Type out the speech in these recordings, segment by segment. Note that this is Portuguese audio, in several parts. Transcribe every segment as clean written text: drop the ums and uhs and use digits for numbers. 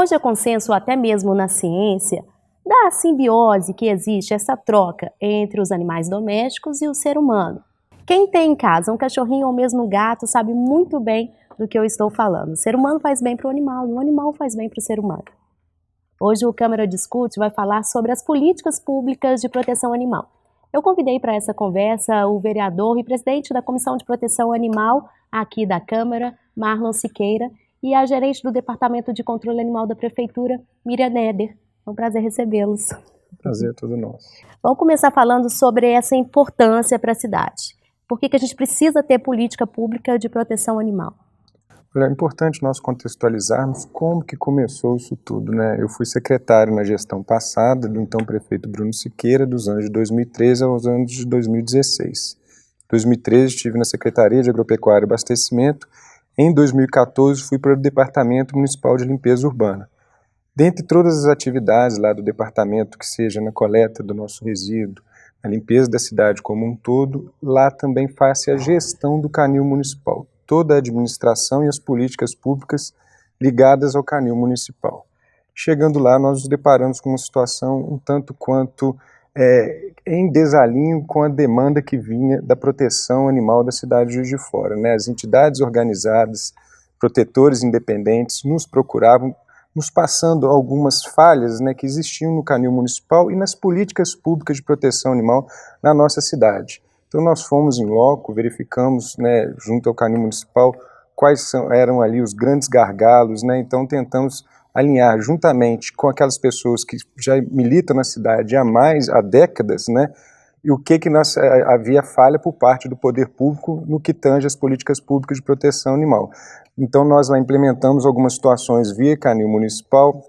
Hoje é consenso até mesmo na ciência da simbiose que existe, essa troca entre os animais domésticos e o ser humano. Quem tem em casa um cachorrinho ou mesmo um gato sabe muito bem do que eu estou falando. O ser humano faz bem para o animal e o animal faz bem para o ser humano. Hoje o Câmara Discute vai falar sobre as políticas públicas de proteção animal. Eu convidei para essa conversa o vereador e presidente da Comissão de Proteção Animal aqui da Câmara, Marlon Siqueira, e a gerente do Departamento de Controle Animal da Prefeitura, Miriam Neder. É um prazer recebê-los. Prazer é todo nosso. Vamos começar falando sobre essa importância para a cidade. Por que a gente precisa ter política pública de proteção animal? É importante nós contextualizarmos como que começou isso tudo, né? Eu fui secretário na gestão passada do então prefeito Bruno Siqueira, dos anos de 2013 aos anos de 2016. Em 2013 estive na Secretaria de Agropecuária e Abastecimento. Em 2014 fui para o Departamento Municipal de Limpeza Urbana. Dentre todas as atividades lá do departamento, que seja na coleta do nosso resíduo, na limpeza da cidade como um todo, lá também faz-se a gestão do canil municipal, toda a administração e as políticas públicas ligadas ao canil municipal. Chegando lá, nós nos deparamos com uma situação um tanto quanto em desalinho com a demanda que vinha da proteção animal da cidade de Juiz de Fora, né? As entidades organizadas, protetores independentes, nos procuravam, nos passando algumas falhas, né, que existiam no canil municipal e nas políticas públicas de proteção animal na nossa cidade. Então nós fomos em loco, verificamos, né, junto ao canil municipal quais eram ali os grandes gargalos, né, então tentamos alinhar juntamente com aquelas pessoas que já militam na cidade há décadas, né, e o que havia falha por parte do poder público no que tange as políticas públicas de proteção animal. Então nós lá implementamos algumas situações via canil municipal,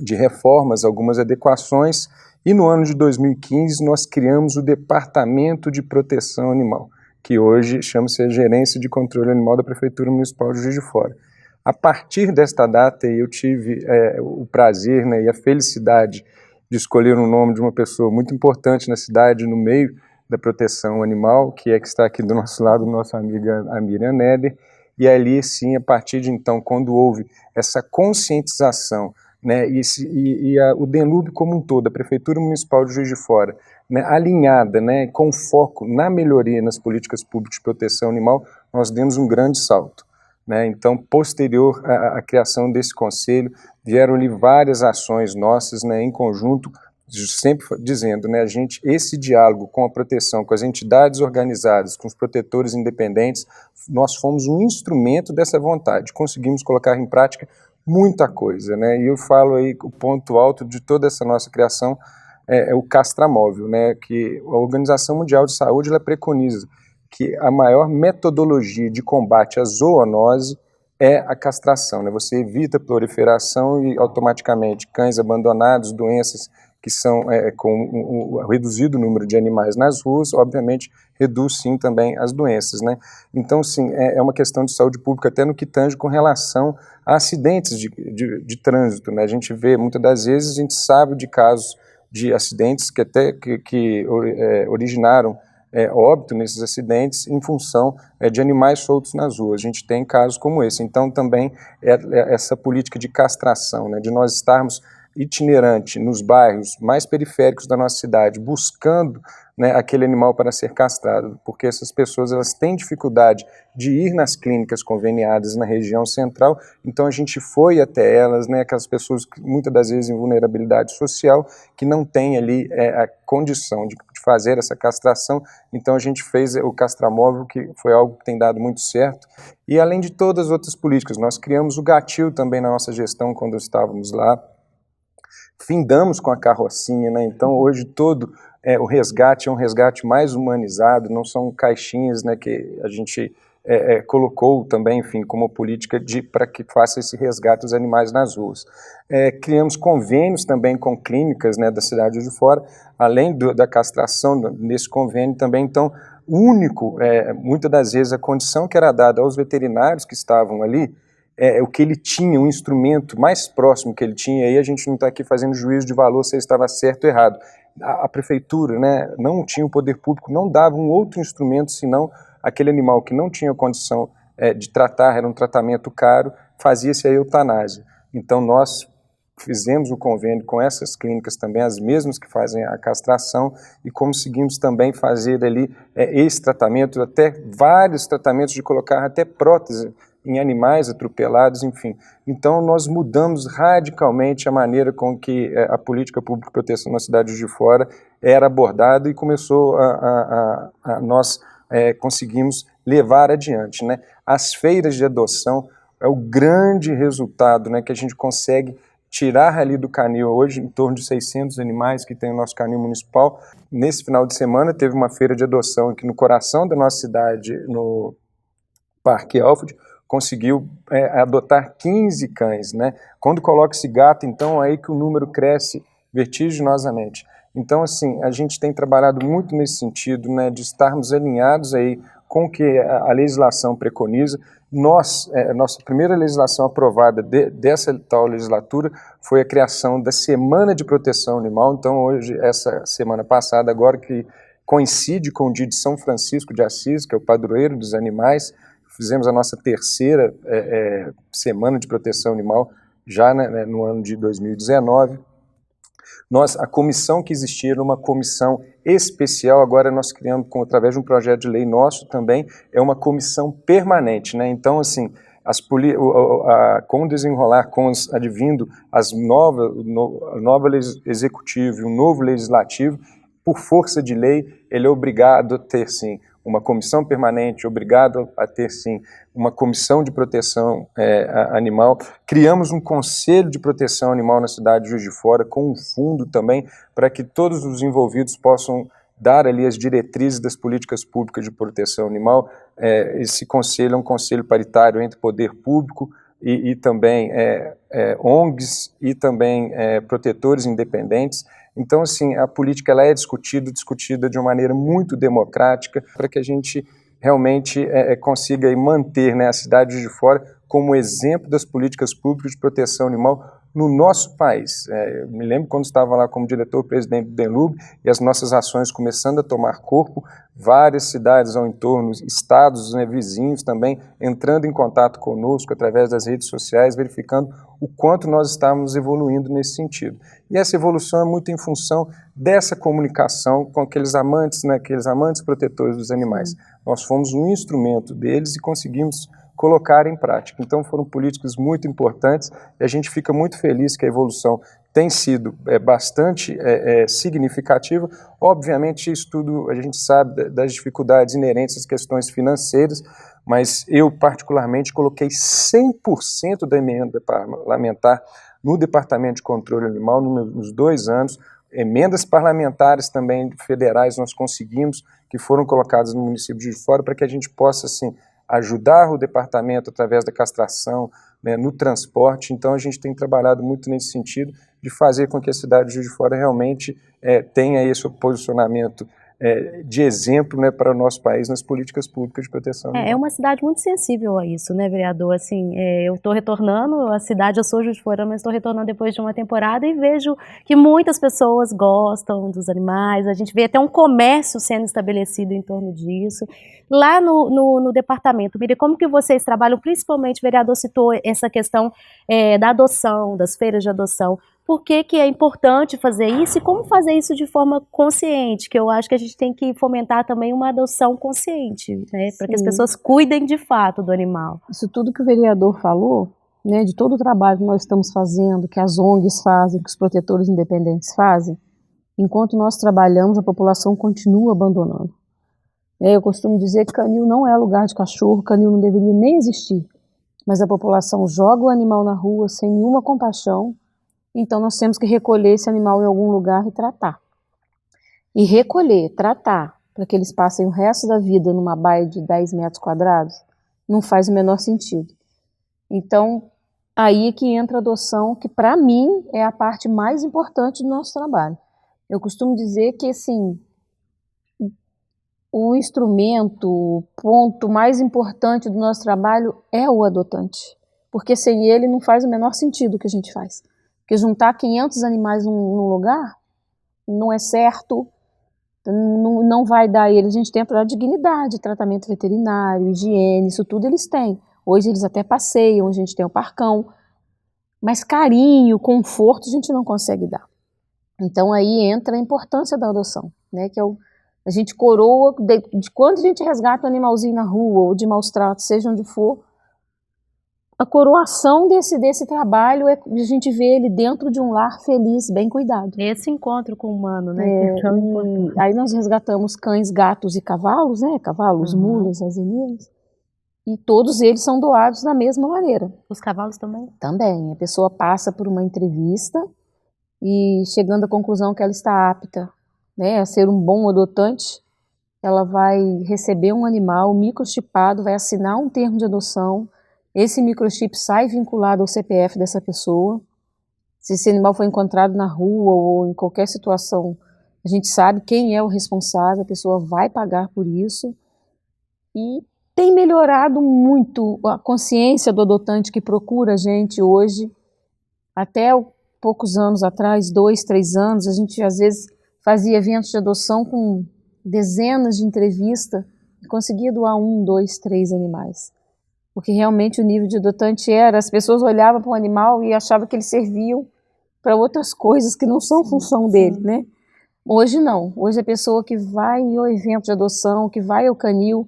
de reformas, algumas adequações, e no ano de 2015 nós criamos o Departamento de Proteção Animal, que hoje chama-se a Gerência de Controle Animal da Prefeitura Municipal de Juiz de Fora. A partir desta data eu tive o prazer, né, e a felicidade de escolher o nome de uma pessoa muito importante na cidade, no meio da proteção animal, que está aqui do nosso lado, nossa amiga a Miriam Neder, e ali sim, a partir de então, quando houve essa conscientização, né, o DENUB como um todo, a Prefeitura Municipal de Juiz de Fora, né, alinhada, né, com foco na melhoria nas políticas públicas de proteção animal, nós demos um grande salto. Né? Então, posterior à criação desse conselho, vieram-lhe várias ações nossas, né, em conjunto, sempre dizendo, né, esse diálogo com a proteção, com as entidades organizadas, com os protetores independentes, nós fomos um instrumento dessa vontade, conseguimos colocar em prática muita coisa, né, e eu falo aí, o ponto alto de toda essa nossa criação é o castramóvel, né, que a Organização Mundial de Saúde ela preconiza que a maior metodologia de combate à zoonose é a castração, né? Você evita a proliferação e automaticamente cães abandonados, doenças que são com o reduzido número de animais nas ruas, obviamente reduz sim também as doenças, né? Então sim, é uma questão de saúde pública até no que tange com relação a acidentes de trânsito, né? A gente vê, muitas das vezes, a gente sabe de casos de acidentes que originaram óbito nesses acidentes em função de animais soltos nas ruas. A gente tem casos como esse. Então também essa política de castração, né, de nós estarmos itinerante nos bairros mais periféricos da nossa cidade, buscando, né, aquele animal para ser castrado, porque essas pessoas elas têm dificuldade de ir nas clínicas conveniadas na região central, então a gente foi até elas, né, aquelas pessoas que muitas das vezes em vulnerabilidade social, que não têm ali a condição de fazer essa castração, então a gente fez o castramóvel, que foi algo que tem dado muito certo, e além de todas as outras políticas, nós criamos o gatil também na nossa gestão quando estávamos lá, findamos com a carrocinha, né? Então hoje todo o resgate é um resgate mais humanizado, não são caixinhas, né, que a gente colocou também, enfim, como política para que faça esse resgate dos animais nas ruas. Criamos convênios também com clínicas, né, da cidade de Fora, além da castração nesse convênio também, então, único, muitas das vezes a condição que era dada aos veterinários que estavam ali, o que ele tinha, um instrumento mais próximo que ele tinha, aí a gente não está aqui fazendo juízo de valor se ele estava certo ou errado. A prefeitura, né, não tinha o poder público, não dava um outro instrumento senão aquele animal que não tinha condição de tratar, era um tratamento caro, fazia-se a eutanásia. Então nós fizemos o convênio com essas clínicas também, as mesmas que fazem a castração, e conseguimos também fazer ali esse tratamento, até vários tratamentos de colocar até prótese em animais atropelados, enfim. Então nós mudamos radicalmente a maneira com que a política pública de proteção na cidade de Juiz de Fora era abordada e começou nós conseguimos levar adiante, né? As feiras de adoção é o grande resultado, né, que a gente consegue tirar ali do canil hoje, em torno de 600 animais que tem o nosso canil municipal. Nesse final de semana teve uma feira de adoção aqui no coração da nossa cidade, no Parque Alfred, conseguiu adotar 15 cães, né? Quando coloca esse gato, então, aí que o número cresce vertiginosamente. Então, assim, a gente tem trabalhado muito nesse sentido, né, de estarmos alinhados aí com o que a legislação preconiza. Nossa primeira legislação aprovada dessa tal legislatura foi a criação da Semana de Proteção Animal. Então, hoje, essa semana passada, agora que coincide com o dia de São Francisco de Assis, que é o padroeiro dos animais, fizemos a nossa terceira Semana de Proteção Animal, já no ano de 2019. A comissão que existia era uma comissão especial, agora nós criamos, através de um projeto de lei nosso também, é uma comissão permanente, né? Então, assim, com o desenrolar, advindo o novo executivo e o novo legislativo, por força de lei, ele é obrigado a ter, sim, uma comissão permanente, obrigado a ter, sim, uma comissão de proteção animal. Criamos um conselho de proteção animal na cidade de Juiz de Fora, com um fundo também, para que todos os envolvidos possam dar ali as diretrizes das políticas públicas de proteção animal. Esse conselho é um conselho paritário entre poder público e também ONGs e também protetores independentes. Então, assim, a política ela é discutida de uma maneira muito democrática, para que a gente realmente consiga aí manter, né, a cidade de Juiz de Fora como exemplo das políticas públicas de proteção animal no nosso país. Eu me lembro quando estava lá como diretor-presidente do DENLUB e as nossas ações começando a tomar corpo, várias cidades ao entorno, estados, né, vizinhos também, entrando em contato conosco através das redes sociais, verificando o quanto nós estávamos evoluindo nesse sentido. E essa evolução é muito em função dessa comunicação com aqueles amantes, né, aqueles amantes protetores dos animais. Nós fomos um instrumento deles e conseguimos colocar em prática. Então foram políticas muito importantes e a gente fica muito feliz que a evolução tem sido bastante significativa. Obviamente isso tudo a gente sabe das dificuldades inerentes às questões financeiras, mas eu particularmente coloquei 100% da emenda parlamentar no Departamento de Controle Animal nos 2 anos. Emendas parlamentares também federais nós conseguimos, que foram colocadas no município de Juiz de Fora, para que a gente possa, assim, ajudar o departamento através da castração, né, no transporte. Então a gente tem trabalhado muito nesse sentido de fazer com que a cidade de Juiz de Fora realmente tenha esse posicionamento de exemplo, né, para o nosso país nas políticas públicas de proteção animal. É uma cidade muito sensível a isso, né, vereador? Assim, eu estou retornando, eu sou Juiz de Fora, mas estou retornando depois de uma temporada e vejo que muitas pessoas gostam dos animais, a gente vê até um comércio sendo estabelecido em torno disso. Lá no departamento, Miriam, como que vocês trabalham, principalmente, o vereador citou essa questão da adoção, das feiras de adoção. Por que é importante fazer isso e como fazer isso de forma consciente? Que eu acho que a gente tem que fomentar também uma adoção consciente, né? Para que as pessoas cuidem de fato do animal. Isso tudo que o vereador falou, né, de todo o trabalho que nós estamos fazendo, que as ONGs fazem, que os protetores independentes fazem, enquanto nós trabalhamos, a população continua abandonando. Eu costumo dizer que canil não é lugar de cachorro, canil não deveria nem existir, mas a população joga o animal na rua sem nenhuma compaixão. Então nós temos que recolher esse animal em algum lugar e tratar. E recolher, tratar, para que eles passem o resto da vida numa baia de 10 metros quadrados, não faz o menor sentido. Então, aí é que entra a adoção, que para mim é a parte mais importante do nosso trabalho. Eu costumo dizer que, assim, o instrumento, o ponto mais importante do nosso trabalho é o adotante. Porque sem ele não faz o menor sentido o que a gente faz. Porque juntar 500 animais num lugar não é certo, não vai dar a eles, a gente tenta dar dignidade, tratamento veterinário, higiene, isso tudo eles têm. Hoje eles até passeiam, a gente tem o parcão, mas carinho, conforto, a gente não consegue dar. Então aí entra a importância da adoção, né? Que a gente coroa, de quando a gente resgata um animalzinho na rua, ou de maus tratos, seja onde for, a coroação desse trabalho é a gente ver ele dentro de um lar feliz, bem cuidado. Esse encontro com o humano, né? Que é tão importante. Aí nós resgatamos cães, gatos e cavalos, né? Cavalos, mulas, asininos. E todos eles são doados da mesma maneira. Os cavalos também? Também. A pessoa passa por uma entrevista e chegando à conclusão que ela está apta, né, a ser um bom adotante, ela vai receber um animal microchipado, vai assinar um termo de adoção. Esse microchip sai vinculado ao CPF dessa pessoa. Se esse animal foi encontrado na rua ou em qualquer situação, a gente sabe quem é o responsável, a pessoa vai pagar por isso. E tem melhorado muito a consciência do adotante que procura a gente hoje. Até poucos anos atrás, 2, 3 anos, a gente às vezes fazia eventos de adoção com dezenas de entrevistas e conseguia doar 1, 2, 3 animais. Porque realmente o nível de adotante as pessoas olhavam para o animal e achavam que eles serviam para outras coisas que não são função dele, né? Hoje não. Hoje a pessoa que vai ao evento de adoção, que vai ao canil,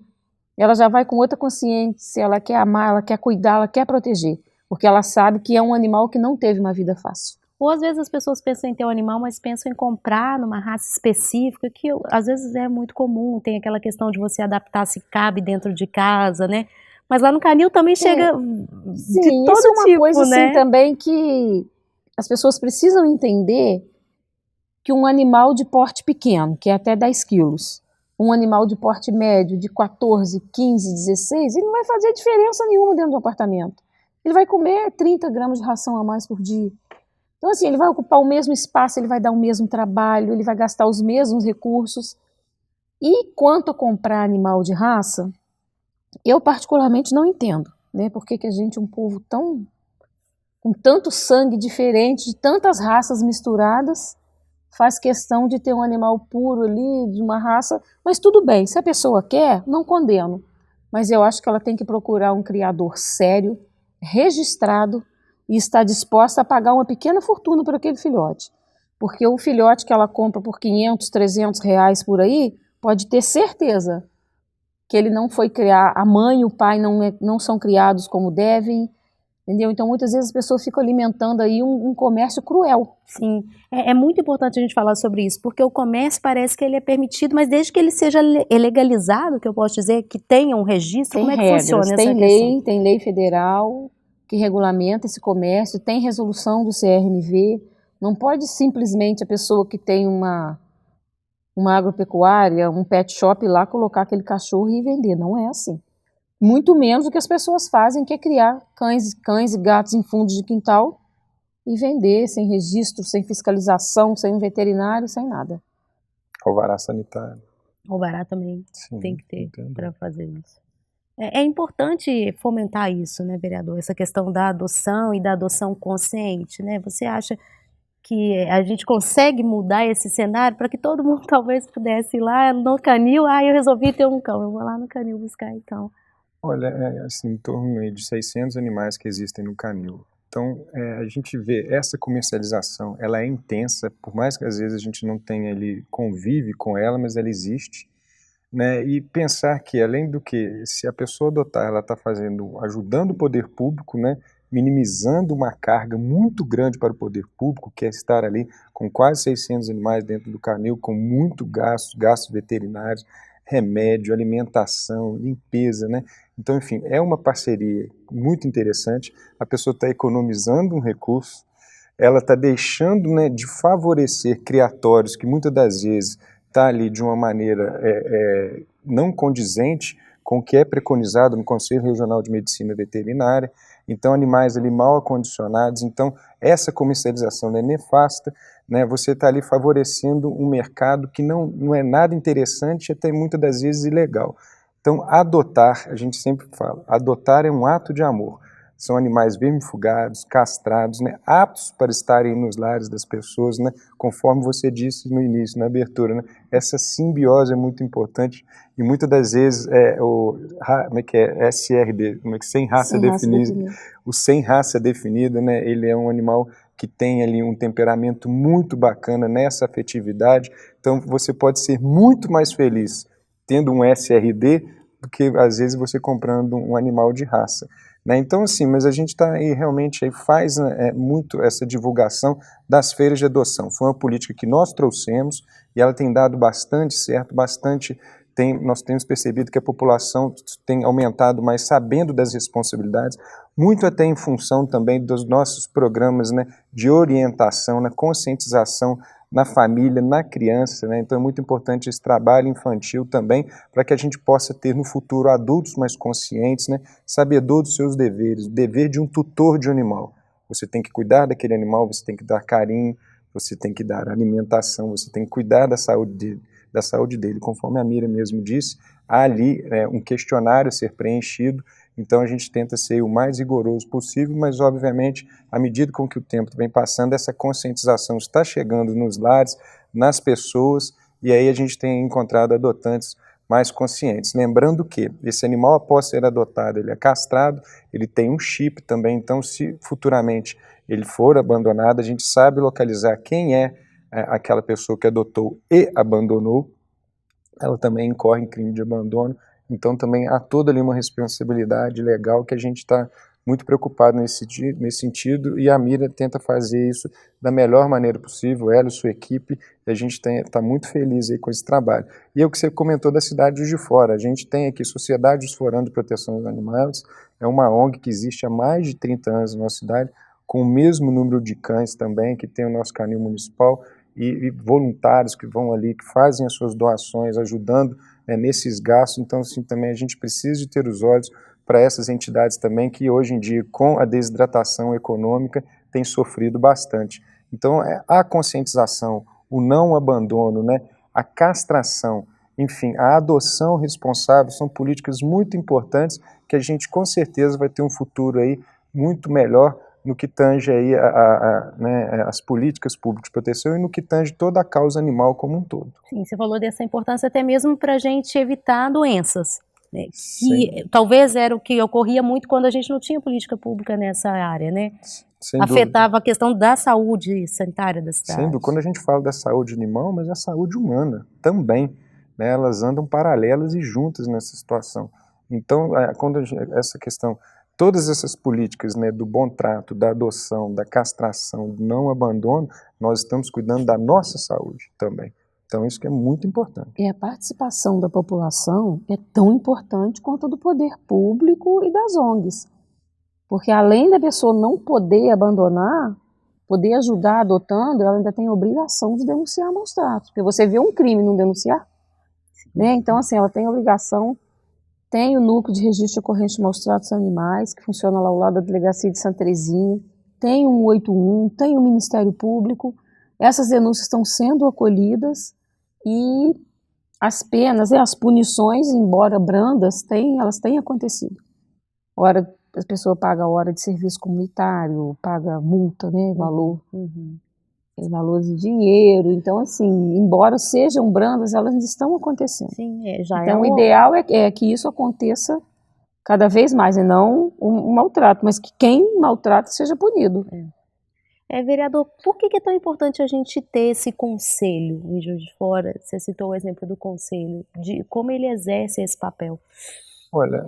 ela já vai com outra consciência, ela quer amar, ela quer cuidar, ela quer proteger, porque ela sabe que é um animal que não teve uma vida fácil. Ou às vezes as pessoas pensam em ter um animal, mas pensam em comprar numa raça específica, que às vezes é muito comum, tem aquela questão de você adaptar se cabe dentro de casa, né? Mas lá no canil também chega de todo isso é uma tipo, coisa né? assim também que as pessoas precisam entender que um animal de porte pequeno, que é até 10 quilos, um animal de porte médio de 14, 15, 16, ele não vai fazer diferença nenhuma dentro do apartamento. Ele vai comer 30 gramas de ração a mais por dia. Então assim, ele vai ocupar o mesmo espaço, ele vai dar o mesmo trabalho, ele vai gastar os mesmos recursos. E quanto a comprar animal de raça, eu particularmente não entendo, né? Por que a gente, um povo com tanto sangue diferente, de tantas raças misturadas, faz questão de ter um animal puro ali, de uma raça, mas tudo bem, se a pessoa quer, não condeno, mas eu acho que ela tem que procurar um criador sério, registrado, e estar disposta a pagar uma pequena fortuna por aquele filhote, porque o filhote que ela compra por 500, 300 reais por aí, pode ter certeza que ele não foi criar, a mãe e o pai não são criados como devem, entendeu? Então, muitas vezes as pessoas ficam alimentando aí um comércio cruel. Sim, é muito importante a gente falar sobre isso, porque o comércio parece que ele é permitido, mas desde que ele seja legalizado, que eu posso dizer, que tenha um registro, Tem como é que regras, funciona essa tem questão? tem lei federal que regulamenta esse comércio, tem resolução do CRMV, não pode simplesmente a pessoa que tem uma agropecuária, um pet shop lá, colocar aquele cachorro e vender, não é assim. Muito menos do que as pessoas fazem, que é criar cães e gatos em fundos de quintal e vender sem registro, sem fiscalização, sem um veterinário, sem nada. Alvará sanitário. Alvará também Sim, tem que ter para fazer isso. É importante fomentar isso, né, vereador? Essa questão da adoção e da adoção consciente, né? Você acha que a gente consegue mudar esse cenário para que todo mundo talvez pudesse ir lá no canil, eu resolvi ter um cão, eu vou lá no canil buscar então. Olha, assim, em torno aí de 600 animais que existem no canil. Então, a gente vê essa comercialização, ela é intensa, por mais que às vezes a gente não tenha ali, convive com ela, mas ela existe, né? E pensar que, além do que, se a pessoa adotar, ela está ajudando o poder público, né? Minimizando uma carga muito grande para o poder público, que é estar ali com quase 600 animais dentro do canil, com muito gastos veterinários, remédio, alimentação, limpeza, né? Então, enfim, é uma parceria muito interessante, a pessoa está economizando um recurso, ela está deixando, né, de favorecer criatórios que muitas das vezes está ali de uma maneira não condizente com o que é preconizado no Conselho Regional de Medicina Veterinária, então animais ali mal acondicionados, então essa comercialização é nefasta, né? Você está ali favorecendo um mercado que não é nada interessante e até muitas das vezes ilegal. Então adotar, a gente sempre fala, adotar é um ato de amor. são animais vermifugados, castrados, né, aptos para estarem nos lares das pessoas, né, conforme você disse no início, na abertura, né, essa simbiose é muito importante e muitas das vezes como é que é, SRD, como é que sem raça definida, o sem raça definida, né, ele é um animal que tem ali um temperamento muito bacana nessa afetividade, então você pode ser muito mais feliz tendo um SRD do que às vezes você comprando um animal de raça. Né? Então, assim, mas a gente está aí realmente aí faz muito essa divulgação das feiras de adoção. Foi uma política que nós trouxemos e ela tem dado bastante certo, nós temos percebido que a população tem aumentado mais sabendo das responsabilidades, muito até em função também dos nossos programas, né, de orientação, na conscientização na família, na criança, né? Então é muito importante esse trabalho infantil também, para que a gente possa ter no futuro adultos mais conscientes, né? Sabedor dos seus deveres, o dever de um tutor de um animal. Você tem que cuidar daquele animal, você tem que dar carinho, você tem que dar alimentação, você tem que cuidar da saúde dele. Conforme a Mira mesmo disse, há ali um questionário a ser preenchido, então a gente tenta ser o mais rigoroso possível, mas obviamente, à medida com que o tempo vem passando, essa conscientização está chegando nos lares, nas pessoas, e aí a gente tem encontrado adotantes mais conscientes. Lembrando que esse animal, após ser adotado, ele é castrado, ele tem um chip também, então se futuramente ele for abandonado, a gente sabe localizar quem é aquela pessoa que adotou e abandonou, ela também incorre em crime de abandono, então também há toda ali uma responsabilidade legal que a gente está muito preocupado nesse sentido, e a Mira tenta fazer isso da melhor maneira possível, ela e sua equipe, e a gente está muito feliz aí com esse trabalho. E é o que você comentou da cidade de Juiz de Fora, a gente tem aqui Sociedade dos Foranos de Proteção dos Animais, é uma ONG que existe há mais de 30 anos na nossa cidade, com o mesmo número de cães também, que tem o nosso canil municipal, e voluntários que vão ali, que fazem as suas doações, ajudando nesses gastos. Então, assim, também a gente precisa de ter os olhos para essas entidades também, que hoje em dia, com a desidratação econômica, têm sofrido bastante. Então, a conscientização, o não abandono, né, a castração, enfim, a adoção responsável, são políticas muito importantes que a gente, com certeza, vai ter um futuro aí muito melhor no que tange aí né, as políticas públicas de proteção e no que tange toda a causa animal como um todo. Sim, você falou dessa importância até mesmo para a gente evitar doenças, né? Que talvez era o que ocorria muito quando a gente não tinha política pública nessa área, né? Afetava a questão da saúde sanitária da cidade. Sem dúvida. Quando a gente fala da saúde animal, mas a saúde humana também, né? Elas andam paralelas e juntas nessa situação. Então, essa questão, todas essas políticas, né, do bom trato, da adoção, da castração, do não abandono, nós estamos cuidando da nossa saúde também. Então, isso que é muito importante. E a participação da população é tão importante quanto a do poder público e das ONGs. Porque além da pessoa não poder abandonar, poder ajudar adotando, ela ainda tem a obrigação de denunciar maus tratos. Porque você vê um crime e não denunciar, né? Então, assim, ela tem a obrigação. Tem o núcleo de registro de ocorrência de maus tratos animais, que funciona lá ao lado da delegacia de Santa Terezinha, tem o 181, tem o Ministério Público. Essas denúncias estão sendo acolhidas e as penas e as punições, embora brandas, elas têm acontecido. Hora a pessoa paga a hora de serviço comunitário, paga multa, né, valores de dinheiro. Então, assim, embora sejam brandas, elas estão acontecendo. Sim, então, o ideal é que isso aconteça cada vez mais, e não um maltrato, mas que quem maltrata seja punido. Vereador, por que é tão importante a gente ter esse conselho em Juiz de Fora? Você citou o exemplo do conselho, de como ele exerce esse papel. Olha,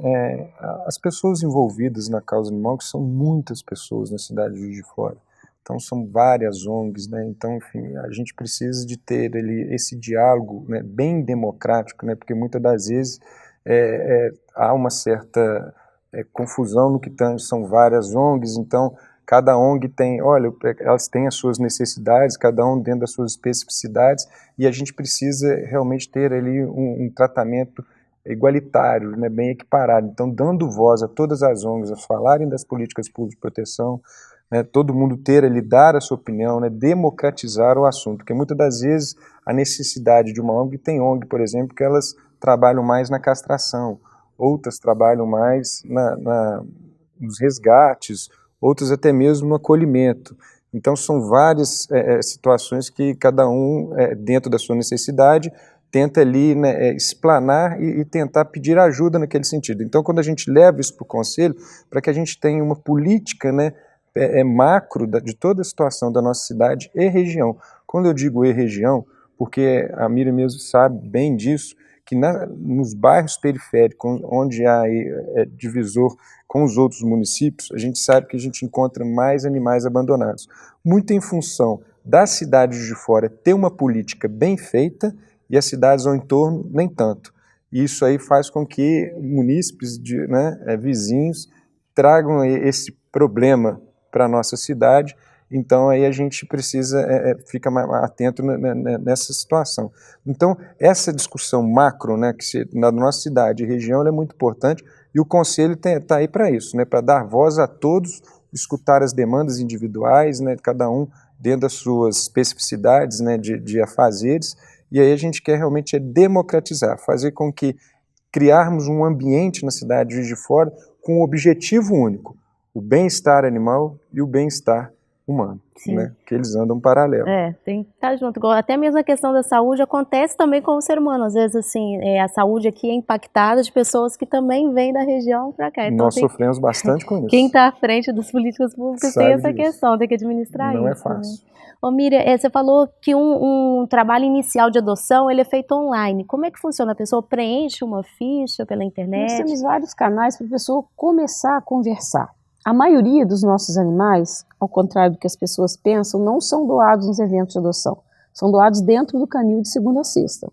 as pessoas envolvidas na causa animal, que são muitas pessoas na cidade de Juiz de Fora, então são várias ONGs, né? Então, enfim, a gente precisa de ter ali esse diálogo, né, bem democrático, né? Porque muitas das vezes há uma certa confusão no que são várias ONGs, então cada ONG tem, olha, elas têm as suas necessidades, cada um dentro das suas especificidades, e a gente precisa realmente ter ali um tratamento igualitário, né, bem equiparado. Então, dando voz a todas as ONGs a falarem das políticas públicas de proteção, né, todo mundo ter ali, dar a sua opinião, né, democratizar o assunto, porque muitas das vezes a necessidade de uma ONG, tem ONG, por exemplo, que elas trabalham mais na castração, outras trabalham mais nos resgates, outros até mesmo no acolhimento. Então são várias situações que cada um, dentro da sua necessidade, tenta ali, né, explanar e tentar pedir ajuda naquele sentido. Então quando a gente leva isso para o Conselho, para que a gente tenha uma política, né, macro de toda a situação da nossa cidade e região. Quando eu digo e região, porque a Miriam mesmo sabe bem disso, que nos bairros periféricos, onde há divisor com os outros municípios, a gente sabe que a gente encontra mais animais abandonados. Muito em função das cidades de fora ter uma política bem feita e as cidades ao entorno nem tanto. E isso aí faz com que munícipes, vizinhos, tragam esse problema para a nossa cidade. Então aí a gente precisa ficar mais atento nessa situação. Então essa discussão macro, né, na nossa cidade e região, ela é muito importante, e o Conselho está aí para isso, né, para dar voz a todos, escutar as demandas individuais, né, cada um dentro das suas especificidades, né, de afazeres, e aí a gente quer realmente democratizar, fazer com que criarmos um ambiente na cidade de Juiz de Fora com um objetivo único: o bem-estar animal e o bem-estar humano, né? Que eles andam paralelo. Tem que estar junto. Até mesmo a questão da saúde acontece também com o ser humano. Às vezes, assim, a saúde aqui é impactada de pessoas que também vêm da região para cá. Então, nós sofremos bastante com isso. Quem está à frente das políticas públicas tem essa questão, tem que administrar isso. Não é fácil. Né? Ô, Miriam, você falou que um trabalho inicial de adoção, ele é feito online. Como é que funciona? A pessoa preenche uma ficha pela internet? Nós temos vários canais para a pessoa começar a conversar. A maioria dos nossos animais, ao contrário do que as pessoas pensam, não são doados nos eventos de adoção. São doados dentro do canil de segunda a sexta.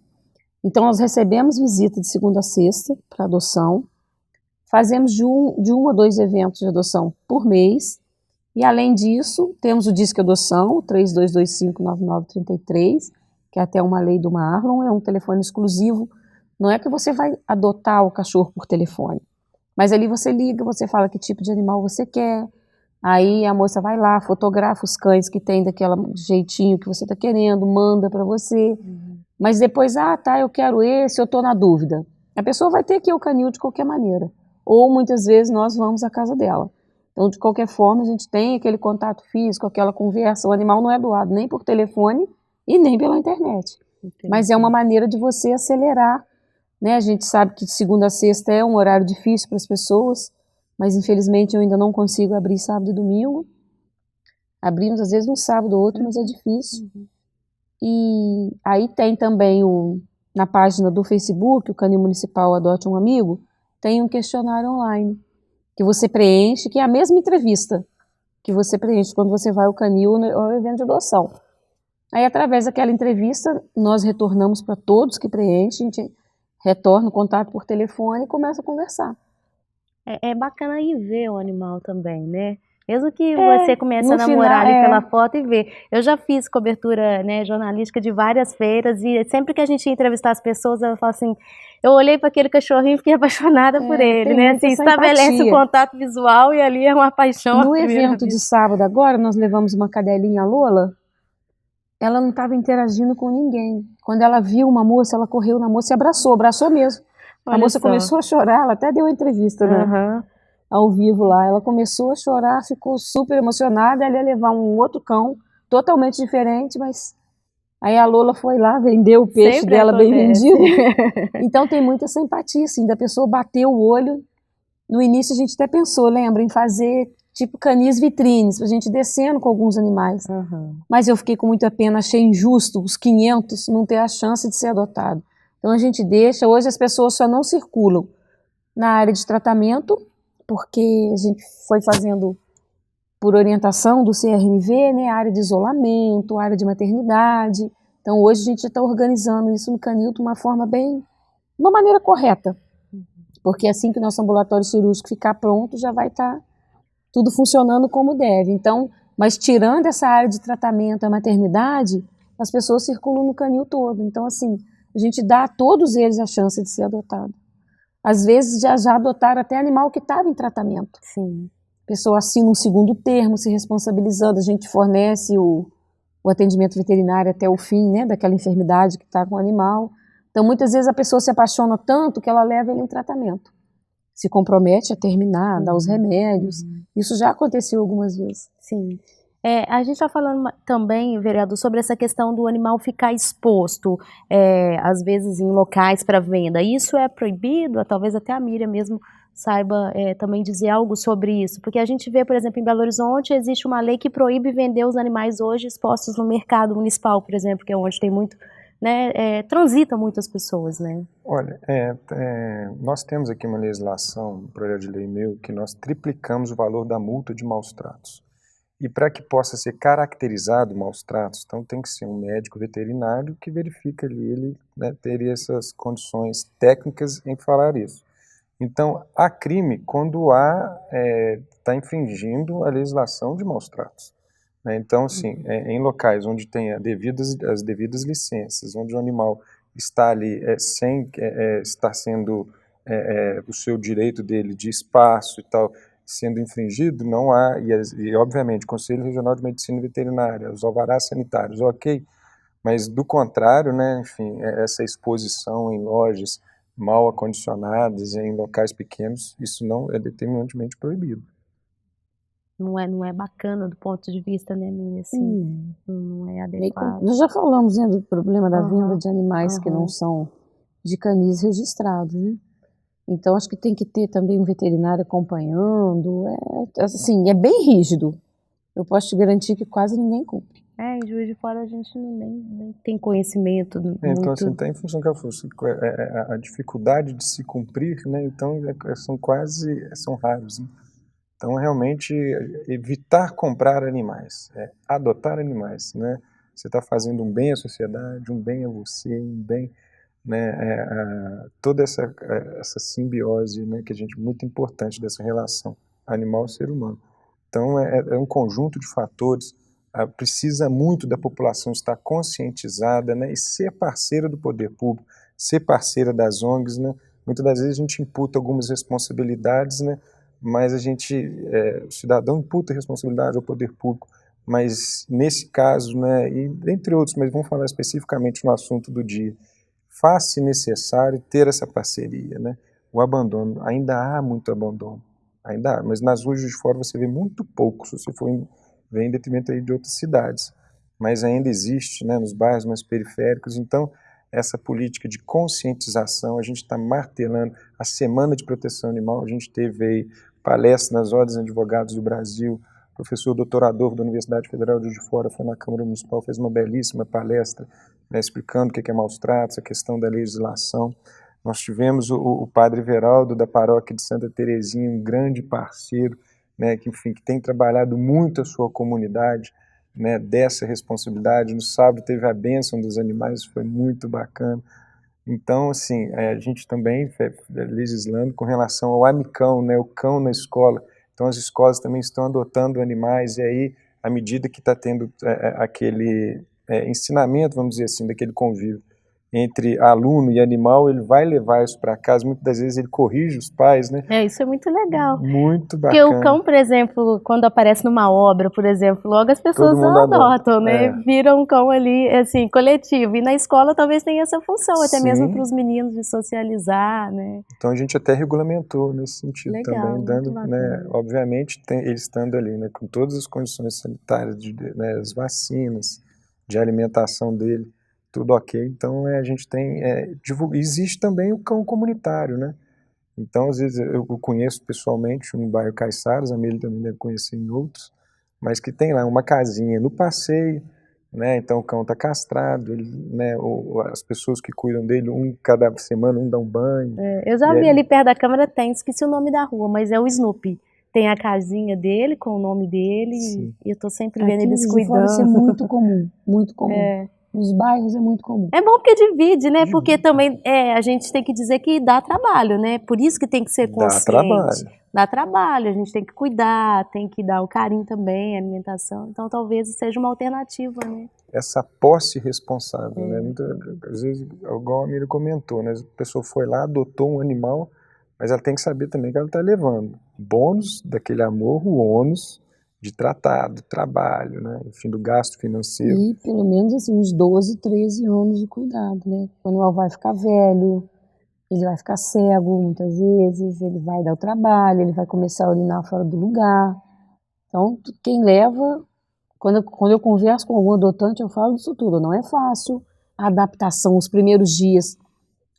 Então, nós recebemos visita de segunda a sexta para adoção. Fazemos de um a 2 eventos de adoção por mês. E, além disso, temos o Disque Adoção, 32259933, que é até uma lei do Marlon, é um telefone exclusivo. Não é que você vai adotar o cachorro por telefone. Mas ali você liga, você fala que tipo de animal você quer, aí a moça vai lá, fotografa os cães que tem daquele jeitinho que você está querendo, manda para você, mas depois, eu quero esse, eu estou na dúvida. A pessoa vai ter que ir ao canil de qualquer maneira, ou muitas vezes nós vamos à casa dela. Então, de qualquer forma, a gente tem aquele contato físico, aquela conversa. O animal não é doado nem por telefone e nem pela internet. Entendi. Mas é uma maneira de você acelerar. Né, a gente sabe que de segunda a sexta é um horário difícil para as pessoas, mas infelizmente eu ainda não consigo abrir sábado e domingo. Abrimos às vezes um sábado ou outro, mas é difícil. E aí tem também na página do Facebook, o Canil Municipal Adote um Amigo, tem um questionário online que você preenche, que é a mesma entrevista que você preenche quando você vai ao canil ou ao evento de adoção. Aí através daquela entrevista nós retornamos para todos que preenchem, a gente retorna o contato por telefone e começa a conversar. É bacana ir ver o animal também, né? Mesmo que você comece a namorar ali pela foto e ver. Eu já fiz cobertura, né, jornalística de várias feiras e sempre que a gente ia entrevistar as pessoas, ela fala assim, eu olhei para aquele cachorrinho e fiquei apaixonada por ele, né? Assim, estabelece o contato visual e ali é uma paixão. No evento de sábado agora, nós levamos uma cadelinha, a Lola. Ela não estava interagindo com ninguém. Quando ela viu uma moça, ela correu na moça e abraçou mesmo. A moça começou a chorar, ela até deu uma entrevista, né? Ao vivo lá. Ela começou a chorar, ficou super emocionada, ela ia levar um outro cão, totalmente diferente, mas aí a Lola foi lá, vendeu o peixe sempre dela bem vendido. Então tem muita essa empatia, assim, da pessoa bater o olho. No início a gente até pensou, lembra, em fazer tipo canis vitrines, a gente descendo com alguns animais. Mas eu fiquei com muita pena, achei injusto os 500 não ter a chance de ser adotado. Então a gente deixa, hoje as pessoas só não circulam na área de tratamento, porque a gente foi fazendo por orientação do CRMV, né, área de isolamento, área de maternidade. Então hoje a gente está organizando isso no canil de uma maneira correta. Porque assim que o nosso ambulatório cirúrgico ficar pronto, já vai estar tudo funcionando como deve. Então, mas tirando essa área de tratamento, a maternidade, as pessoas circulam no canil todo. Então, assim, a gente dá a todos eles a chance de ser adotado. Às vezes já adotaram até animal que estava em tratamento. Sim. A pessoa assina um segundo termo, se responsabilizando, a gente fornece o atendimento veterinário até o fim, né, daquela enfermidade que está com o animal. Então, muitas vezes a pessoa se apaixona tanto que ela leva ele em tratamento. se compromete a terminar, dar os remédios. Isso já aconteceu algumas vezes. Sim. A gente está falando também, vereador, sobre essa questão do animal ficar exposto, às vezes em locais para venda. Isso é proibido? Talvez até a Miriam mesmo saiba também dizer algo sobre isso. Porque a gente vê, por exemplo, em Belo Horizonte, existe uma lei que proíbe vender os animais hoje expostos no mercado municipal, por exemplo, que é onde tem muito, né, transitam muitas pessoas, né? Olha, nós temos aqui uma legislação, um projeto de lei meu, que nós triplicamos o valor da multa de maus tratos. E para que possa ser caracterizado maus tratos, então tem que ser um médico veterinário que verifica ali, ele, né, teria essas condições técnicas em falar isso. Então, há crime quando está infringindo a legislação de maus tratos. Né? Então, assim, em locais onde tem as devidas licenças, onde o animal está ali sem estar sendo o seu direito dele de espaço e tal, sendo infringido, não há, e obviamente, Conselho Regional de Medicina Veterinária, os alvarás sanitários, ok, mas do contrário, né, enfim, essa exposição em lojas mal acondicionadas, em locais pequenos, isso não é determinantemente proibido. Não é bacana do ponto de vista, né, assim, não é adequado. Nós já falamos, né, do problema da venda de animais que não são de canis registrados, né? Então, acho que tem que ter também um veterinário acompanhando. Assim, é bem rígido. Eu posso te garantir que quase ninguém cumpre. Em Juiz de Fora a gente nem tem conhecimento muito... Então, assim, está em função que a dificuldade de se cumprir, né? Então, são raros. Né? Então, realmente, evitar comprar animais, adotar animais, né? Você está fazendo um bem à sociedade, um bem a você, um bem... Né, toda essa simbiose, né, que muito importante dessa relação animal-ser humano. Então é um conjunto de fatores, precisa muito da população estar conscientizada, né, e ser parceira do poder público, ser parceira das ONGs, né. Muitas das vezes a gente imputa algumas responsabilidades, né, mas o cidadão imputa responsabilidade ao poder público, mas nesse caso, né, e entre outros, mas vamos falar especificamente no assunto do dia, faz-se necessário ter essa parceria, né? O abandono, ainda há muito abandono, ainda há, mas nas ruas de fora você vê muito pouco, se você ver em detrimento aí de outras cidades, mas ainda existe, né, nos bairros mais periféricos. Então, essa política de conscientização, a gente está martelando a Semana de Proteção Animal, a gente teve aí palestra nas ordens de advogados do Brasil, o professor Dr. Adolfo da Universidade Federal de Juiz de Fora foi na Câmara Municipal, fez uma belíssima palestra, né, explicando o que é maus tratos, a questão da legislação. Nós tivemos o padre Veraldo da paróquia de Santa Terezinha, um grande parceiro, né, que tem trabalhado muito a sua comunidade, né, dessa responsabilidade. No sábado teve a bênção dos animais, foi muito bacana. Então, assim, a gente também legislando com relação ao amicão, né, o cão na escola. Então, as escolas também estão adotando animais, e aí, à medida que está tendo aquele ensinamento, vamos dizer assim, daquele convívio entre aluno e animal, ele vai levar isso para casa, muitas das vezes ele corrige os pais, né? Isso é muito legal. Muito bacana. Porque o cão, por exemplo, quando aparece numa obra, por exemplo, logo as pessoas não adotam, né? Vira um cão ali, assim, coletivo. E na escola talvez tenha essa função, até mesmo para os meninos de socializar, né? Então a gente até regulamentou nesse sentido legal, também, dando, né, obviamente, ele estando ali, né, com todas as condições sanitárias, né, as vacinas, de alimentação dele, tudo ok. Então a gente tem, existe também o cão comunitário, né? Então às vezes eu conheço pessoalmente no bairro Caiçaras, a Meli também deve conhecer em outros, mas que tem lá uma casinha no passeio, né? Então o cão está castrado, ele, né, as pessoas que cuidam dele, cada semana dá um banho. Eu já vi ali perto da câmera, esqueci o nome da rua, mas é o Snoopy. Tem a casinha dele com o nome dele. Sim. E eu tô sempre vendo eles cuidando. Isso é muito comum, muito comum. Nos bairros é muito comum. É bom porque divide, né? Porque também a gente tem que dizer que dá trabalho, né? Por isso que tem que ser consciente. Dá trabalho. Dá trabalho, a gente tem que cuidar, tem que dar o carinho também, a alimentação. Então talvez seja uma alternativa, né? Essa posse responsável, né? Às vezes, igual a Miriam comentou, né? A pessoa foi lá, adotou um animal, mas ela tem que saber também que ela está levando bônus daquele amor, o ônus de tratar, do trabalho, né? Enfim, do gasto financeiro. E pelo menos assim, uns 12, 13 anos de cuidado, né? O animal vai ficar velho, ele vai ficar cego muitas vezes, ele vai dar o trabalho, ele vai começar a urinar fora do lugar. Então, quem leva, quando eu converso com algum adotante, eu falo disso tudo, não é fácil a adaptação, os primeiros dias.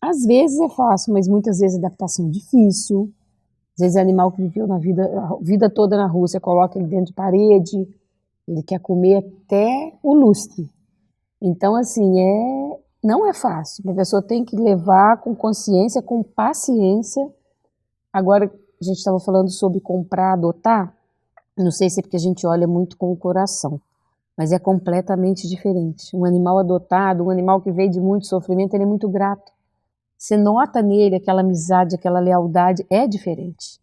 Às vezes é fácil, mas muitas vezes a adaptação é difícil. Às vezes é animal que viveu a vida toda na rua, você coloca ele dentro de parede, ele quer comer até o lustre. Então, assim, não é fácil. A pessoa tem que levar com consciência, com paciência. Agora, a gente estava falando sobre comprar, adotar. Não sei se é porque a gente olha muito com o coração, mas é completamente diferente. Um animal adotado, um animal que veio de muito sofrimento, ele é muito grato. Você nota nele aquela amizade, aquela lealdade, é diferente.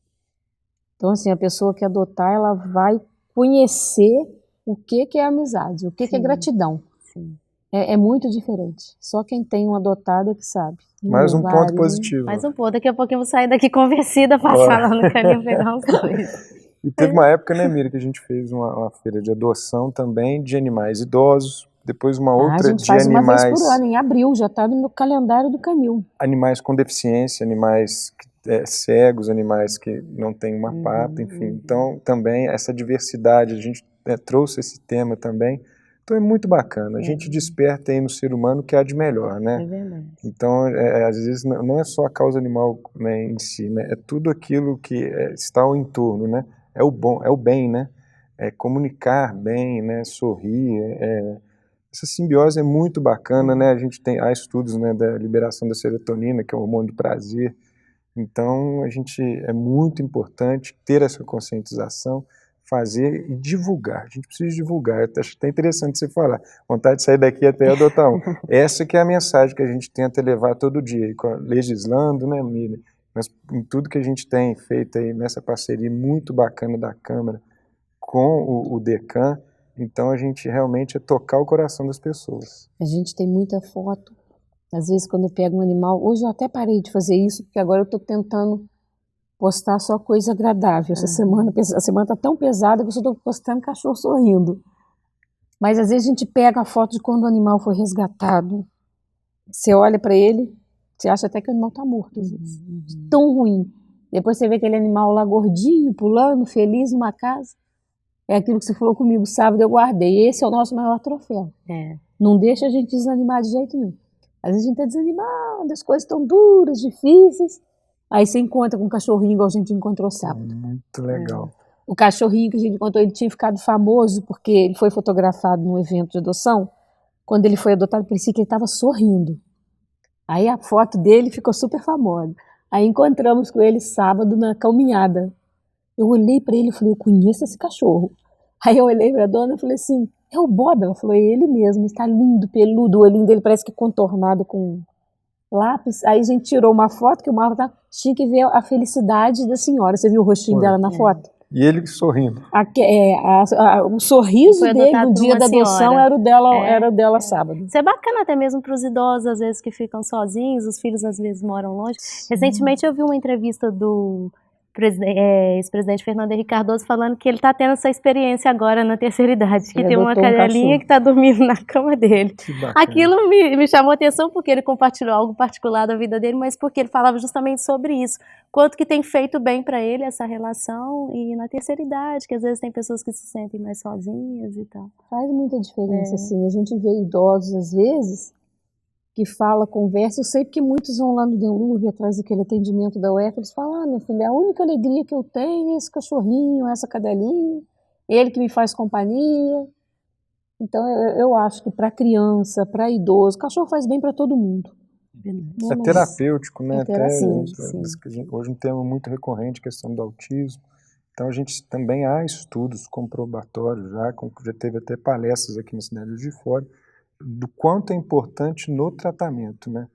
Então, assim, a pessoa que adotar, ela vai conhecer o que é amizade, o que é gratidão. Sim. É muito diferente. Só quem tem um adotado é que sabe. Mais um ponto positivo. Mais um ponto. Daqui a pouquinho eu vou sair daqui convencida, passar lá no canil, pegar os dois. E teve uma época, né, Mira, que a gente fez uma feira de adoção também de animais idosos, depois uma outra a gente de faz animais... uma vez por ano, em abril, já está no meu calendário do canil. Animais com deficiência, animais cegos, animais que não têm uma pata, enfim. Então, também essa diversidade, a gente trouxe esse tema também. Então é muito bacana, a gente desperta aí no ser humano o que há de melhor, né? É verdade. Então, às vezes, não é só a causa animal, né, em si, né? É tudo aquilo que está ao entorno, né? É o bom, é o bem, né? É comunicar bem, né? Sorrir, essa simbiose é muito bacana, né? Há estudos, né, da liberação da serotonina, que é o hormônio do prazer. Então, é muito importante ter essa conscientização, fazer e divulgar. A gente precisa divulgar. Acho até interessante você falar. Vontade de sair daqui até adotar um. Essa que é a mensagem que a gente tenta levar todo dia, legislando, né, Miriam? Mas em tudo que a gente tem feito aí nessa parceria muito bacana da Câmara com o DECAM, então a gente realmente é tocar o coração das pessoas. A gente tem muita foto. Às vezes quando eu pego um animal, hoje eu até parei de fazer isso, porque agora eu estou tentando postar só coisa agradável. Essa semana, a semana está tão pesada que eu só estou postando cachorro sorrindo. Mas às vezes a gente pega a foto de quando o animal foi resgatado. Você olha para ele, você acha até que o animal está morto, às vezes. Tão ruim. Depois você vê aquele animal lá gordinho, pulando, feliz numa casa. É aquilo que você falou comigo sábado, eu guardei. Esse é o nosso maior troféu. Não deixa a gente desanimar de jeito nenhum. Às vezes a gente está desanimado, as coisas estão duras, difíceis. Aí você encontra com um cachorrinho igual a gente encontrou sábado. Muito legal. O cachorrinho que a gente encontrou, ele tinha ficado famoso porque ele foi fotografado num evento de adoção. Quando ele foi adotado, parecia que ele estava sorrindo. Aí a foto dele ficou super famosa. Aí encontramos com ele sábado na caminhada. Eu olhei para ele e falei, eu conheço esse cachorro. Aí eu olhei para a dona e falei assim, é o Bob? Ela falou, é ele mesmo, está lindo, peludo, o olhinho dele parece que contornado com lápis. Aí a gente tirou uma foto que o Marlon tinha que ver a felicidade da senhora. Você viu o rostinho dela na foto? E ele sorrindo. O sorriso dele no dia da adoção era o dela sábado. Isso é bacana até mesmo para os idosos, às vezes, que ficam sozinhos, os filhos às vezes moram longe. Recentemente eu vi uma entrevista do ex-presidente Fernando Henrique Cardoso falando que ele está tendo essa experiência agora na terceira idade, que tem uma cadelinha que está dormindo na cama dele. Aquilo me chamou a atenção porque ele compartilhou algo particular da vida dele, mas porque ele falava justamente sobre isso, quanto que tem feito bem para ele essa relação e na terceira idade, que às vezes tem pessoas que se sentem mais sozinhas e tal. Faz muita diferença, sim. A gente vê idosos às vezes que fala, conversa, eu sei porque muitos vão lá no Denlurb, atrás daquele atendimento da UF, eles falam, minha filha, a única alegria que eu tenho é esse cachorrinho, essa cadelinha, ele que me faz companhia. Então eu acho que para criança, para idoso, cachorro faz bem para todo mundo. É terapêutico, né? Sim. Hoje um tema muito recorrente, a questão do autismo. Então a gente também há estudos comprobatórios já teve até palestras aqui na cidade de Fora, do quanto é importante no tratamento, né?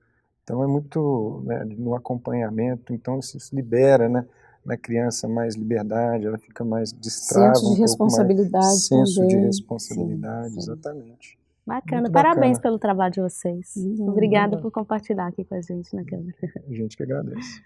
Então é muito, né, no acompanhamento, então se libera, né, na criança mais liberdade, ela fica mais destrava, senso de responsabilidade, senso de responsabilidade, sim. Exatamente. Bacana, Muito parabéns bacana. pelo trabalho de vocês. Obrigada por compartilhar aqui com a gente na câmera. A gente que agradece.